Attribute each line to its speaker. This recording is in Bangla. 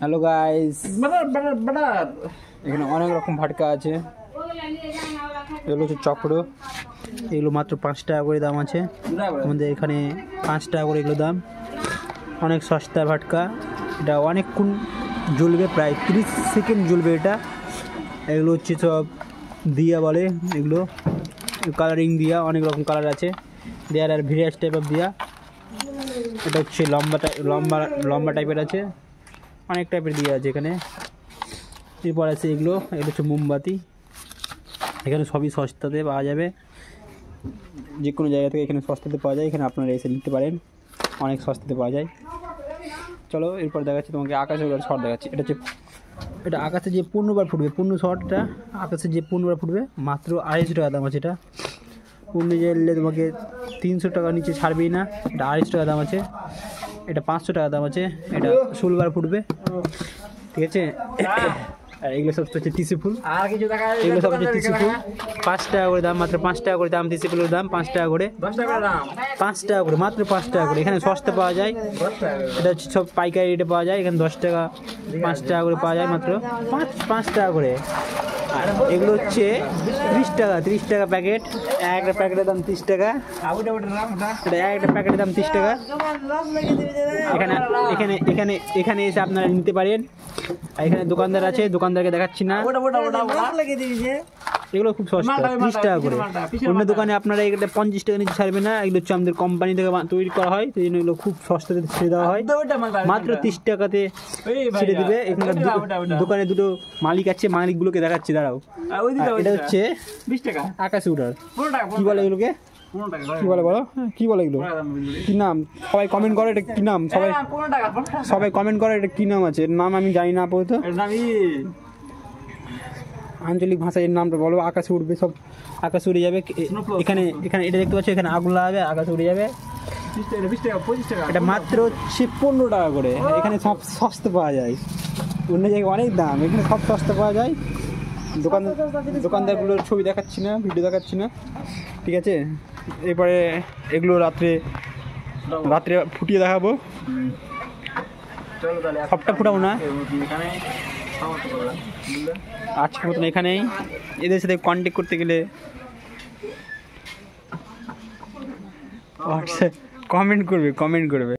Speaker 1: হ্যালো গাইস, এখানে অনেক রকম ভাটকা আছে। এগুলো হচ্ছে চক্র, এগুলো মাত্র 5 টাকা করে দাম আছে আমাদের এখানে। 5 টাকা করে এগুলো দাম, অনেক সস্তা ভাটকা। এটা অনেকক্ষণ জ্বলবে, প্রায় 30 সেকেন্ড জ্বলবে এটা। এগুলো হচ্ছে সব দিয়া বলে, এগুলো কালারিং দিয়া, অনেক রকম কালার আছে। দেয়ার আর ভেরিয়াস টাইপ অফ দিয়া। এটা হচ্ছে লম্বা টাইপের আছে, অনেক টাইপের দিয়া আছে এখানে। এরপর আছে এগুলো হচ্ছে মোমবাতি। এখানে সবই সস্তাতে পাওয়া যাবে, যে কোনো জায়গা থেকে এখানে সস্তাতে পাওয়া যায়। এখানে আপনারা এসে নিতে পারেন, অনেক সস্তাতে পাওয়া যায়। চলো এরপর দেখাচ্ছি তোমাকে আকাশের শট দেখাচ্ছি। এটা আকাশে যে 15 বার ফুটবে, 15 শটটা আকাশে যে 15 বার ফুটবে, মাত্র 250 টাকা দাম আছে। এটা 15 জ্বাললে তোমাকে 300 টাকা নিচে ছাড়বেই না। এটা 250 টাকা দাম আছে। এটা 500 টাকা দাম আছে। এটা 16 বার ফুটবে, ঠিক আছে। আর এগুলো সব হচ্ছে তিসি ফুল, এগুলো সব হচ্ছে তিসি ফুল। 5 টাকা করে দাম, মাত্র 5 টাকা করে দাম। তিসি ফুলের দাম 5 টাকা করে, 5 টাকা করে, মাত্র 5 টাকা করে। এখানে সস্তা পাওয়া যায়, এটা হচ্ছে সব পাইকারি রেটে পাওয়া যায়। এখানে 10 টাকা 5 টাকা করে পাওয়া যায়, মাত্র 5 টাকা করে। আর এগুলো হচ্ছে 30 টাকা প্যাকেট। একটা প্যাকেটের দাম 30 টাকা। এটা একটা প্যাকেটের দাম 30 টাকা। এখানে এসে আপনারা নিতে পারেন। আর এখানে দোকানদার আছে, দোকানদারকে দেখাচ্ছি না। এগুলো খুব সস্তা, 30 টাকা করে। অন্য দোকানে আপনারা এটা 50 টাকা নিচে ছাড়বে না। এগুলো হচ্ছে আমাদের কোম্পানি থেকে তৈরি করা হয়, সেই জন্য এগুলো খুব সস্তাতে ছেড়ে দেওয়া হয়। মাত্র 30 টাকাতে ছেড়ে দিবে। এখানকার দোকানে দুটো মালিক আছে, মালিকগুলোকে দেখাচ্ছি, দাঁড়াও। এটা হচ্ছে 20 টাকা আকাশে উঠার। কি বলে এগুলোকে, কি বলে বলো, কি বলে এগুলো, কি নাম? সবাই কমেন্ট করে এটা কি নাম, সবাই কমেন্ট করে এটা কি নাম আছে। এর নাম আমি জানি না আপাতত, আঞ্চলিক ভাষায় এর নামটা বলো। আকাশে উঠবে, সব আকাশে উড়ে যাবে। এখানে এটা দেখতে পাচ্ছ, এখানে আগুন লাগাবে, আকাশে উড়ে যাবে। এটা মাত্র হচ্ছে 15 টাকা করে। এখানে সব সস্তা পাওয়া যায়, অন্য জায়গায় অনেক দাম, এখানে সব সস্তা পাওয়া যায়। দোকানদারগুলোর ছবি দেখাচ্ছি না, ভিডিও দেখাচ্ছি না, ঠিক আছে। এরপরে এগুলো রাত্রে ফুটিয়ে দেখাবো। সবটা ফুটাবো না আজকের মতন এখানেই। এদের সাথে কন্ট্যাক্ট করতে গেলে কমেন্ট করবে।